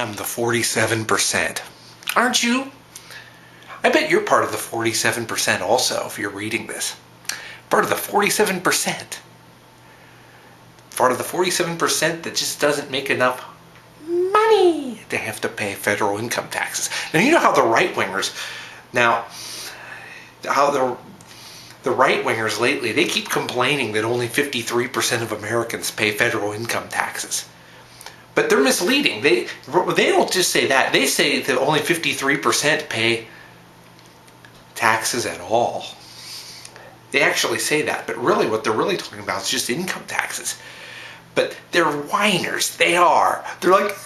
am the 47%. Aren't you? I bet you're part of the 47% also if you're reading this. Part of the 47%. Part of the 47% that just doesn't make enough money to have to pay federal income taxes. Now, you know how the right-wingers, the right-wingers lately, they keep complaining that only 53% of Americans pay federal income taxes. But they're misleading. They don't just say that. They say that only 53% pay taxes at all. They actually say that, but really what they're really talking about is just income taxes. But they're whiners. They are. They're like, Mommy,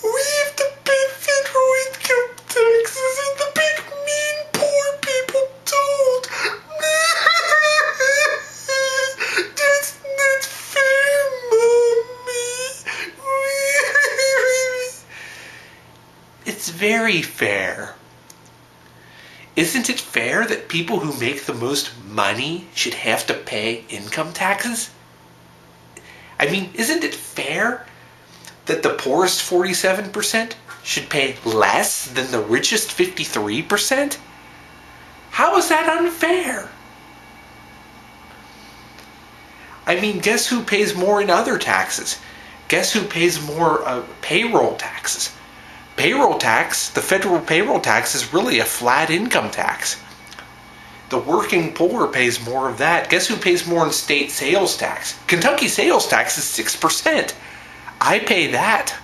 we have to pay federal income taxes and the big mean poor people don't. That's not fair, Mommy. It's very fair. Isn't it fair that people who make the most money should have to pay income taxes? I mean, isn't it fair that the poorest 47% should pay less than the richest 53%? How is that unfair? I mean, guess who pays more in other taxes? Guess who pays more payroll taxes? Payroll tax, the federal payroll tax is really a flat income tax. The working poor pays more of that. Guess who pays more in state sales tax? Kentucky sales tax is 6%. I pay that.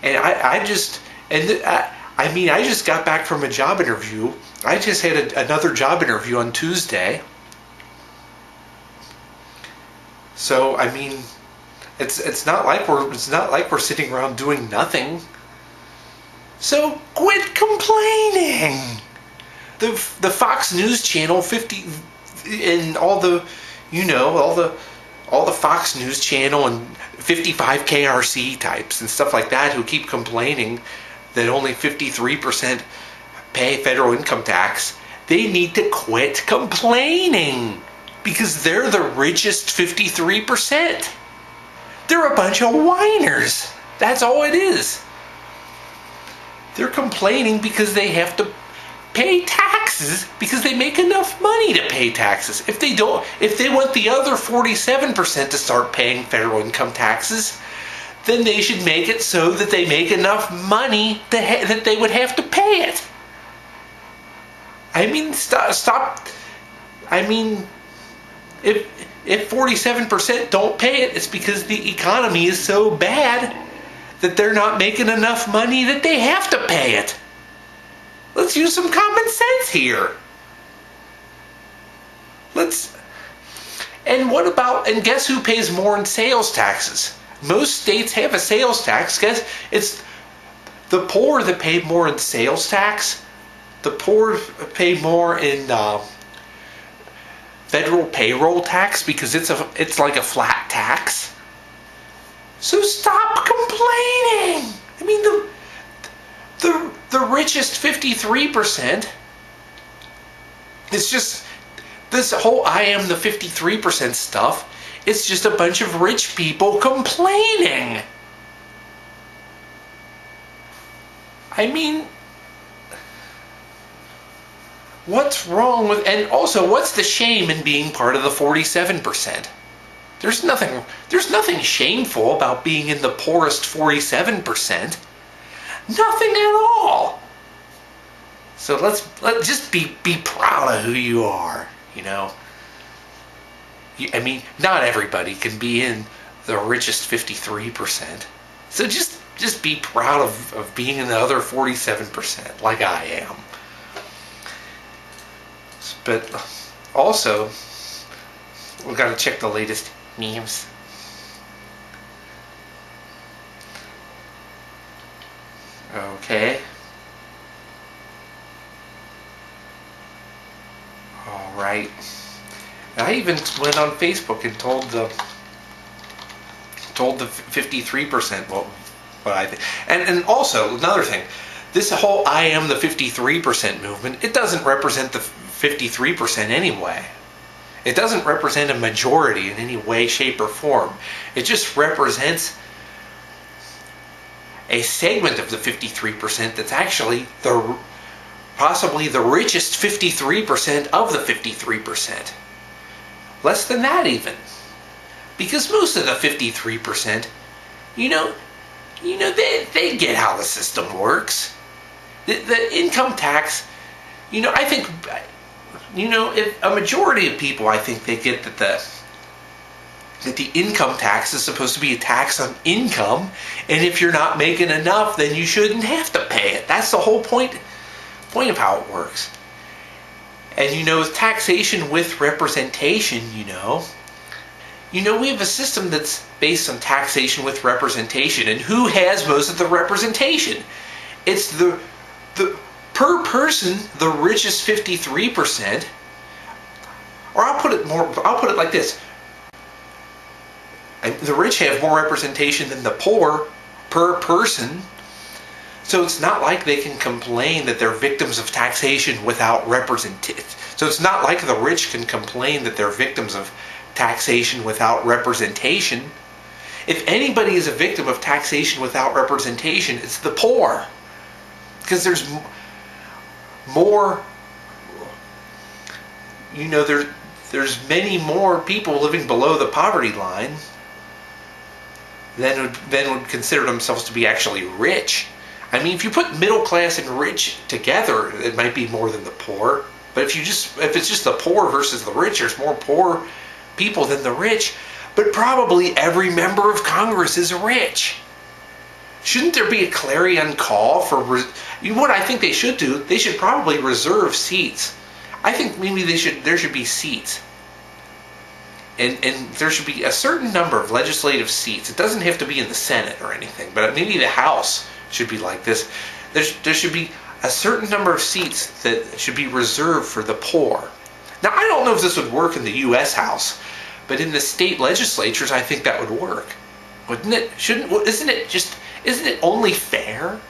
And I just got back from a job interview. I just had another job interview on Tuesday. So, I mean, it's not like we're sitting around doing nothing. So quit complaining. The Fox News Channel 50 and all the Fox News Channel and 55 KRC types and stuff like that who keep complaining that only 53% pay federal income tax, they need to quit complaining because they're the richest 53%. They're a bunch of whiners. That's all it is. They're complaining because they have to pay taxes because they make enough money to pay taxes. If they want the other 47% to start paying federal income taxes, then they should make it so that they make enough money that they would have to pay it. I mean, stop. I mean, if 47% don't pay it, it's because the economy is so bad that they're not making enough money that they have to pay it. Let's use some common sense here. And guess who pays more in sales taxes? Most states have a sales tax. Guess it's the poor that pay more in sales tax. The poor pay more in federal payroll tax because it's like a flat tax. So stop complaining. I mean, the richest 53%. It's just this whole I am the 53% stuff. It's just a bunch of rich people complaining. I mean, what's wrong with, and also what's the shame in being part of the 47%? There's nothing shameful about being in the poorest 47%. Nothing at all. So let's just be proud of who you are, you know. I mean, not everybody can be in the richest 53%. So just be proud of being in the other 47%, like I am. But also, we've got to check the latest memes. Okay. All right. I even went on Facebook and told the 53% what I think. And also another thing, this whole I am the 53% movement, it doesn't represent the 53% anyway. It doesn't represent a majority in any way, shape, or form. It just represents a segment of the 53% that's actually possibly the richest 53% of the 53%. Less than that even. Because most of the 53%, they get how the system works. The income tax, I think, if a majority of people, I think they get that the income tax is supposed to be a tax on income, and if you're not making enough, then you shouldn't have to pay it. That's the whole point of how it works. And with taxation with representation, we have a system that's based on taxation with representation, and who has most of the representation? It's the per person, the richest 53%. Or I'll put it like this. The rich have more representation than the poor per person. So it's not like they can complain that they're victims of taxation without representation. So it's not like the rich can complain that they're victims of taxation without representation. If anybody is a victim of taxation without representation, it's the poor. Because there's more, there's many more people living below the poverty line than would consider themselves to be actually rich. I mean, if you put middle class and rich together, it might be more than the poor. But if it's just the poor versus the rich, there's more poor people than the rich. But probably every member of Congress is rich. Shouldn't there be a clarion call for what I think they should do? They should probably reserve seats. I think maybe there should be seats. And there should be a certain number of legislative seats. It doesn't have to be in the Senate or anything, but maybe the House should be like this. There should be a certain number of seats that should be reserved for the poor. Now, I don't know if this would work in the U.S. House, but in the state legislatures, I think that would work. Wouldn't it? Isn't it only fair?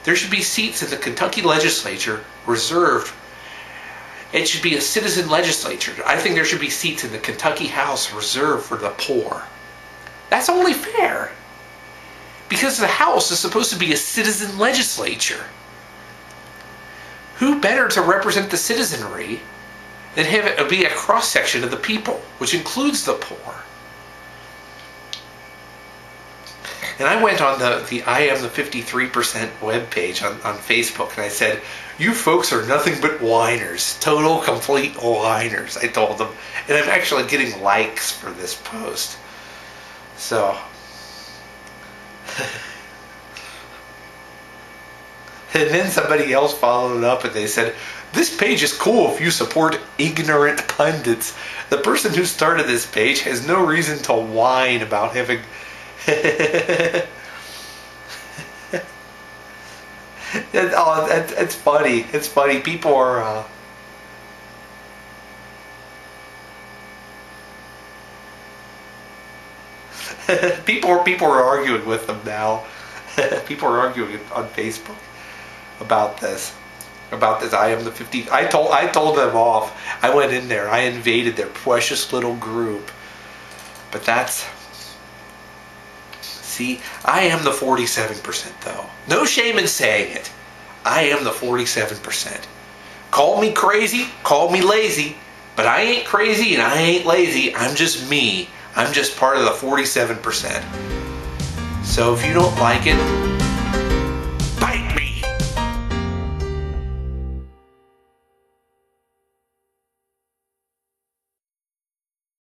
There should be seats in the Kentucky legislature reserved. It should be a citizen legislature. I think there should be seats in the Kentucky House reserved for the poor. That's only fair. Because the House is supposed to be a citizen legislature. Who better to represent the citizenry than have it be a cross-section of the people, which includes the poor? And I went on the I Am the 53% webpage on Facebook, and I said, you folks are nothing but whiners. Total, complete whiners, I told them. And I'm actually getting likes for this post. So... And then somebody else followed up and they said, this page is cool if you support ignorant pundits. The person who started this page has no reason to whine about having... It's funny. It's funny. People are... People are arguing with them now. People are arguing on Facebook about this. I Am the 50. I told them off. I went in there. I invaded their precious little group. But that's... See, I am the 47% though. No shame in saying it. I am the 47%. Call me crazy, call me lazy, but I ain't crazy and I ain't lazy. I'm just me. I'm just part of the 47%. So if you don't like it,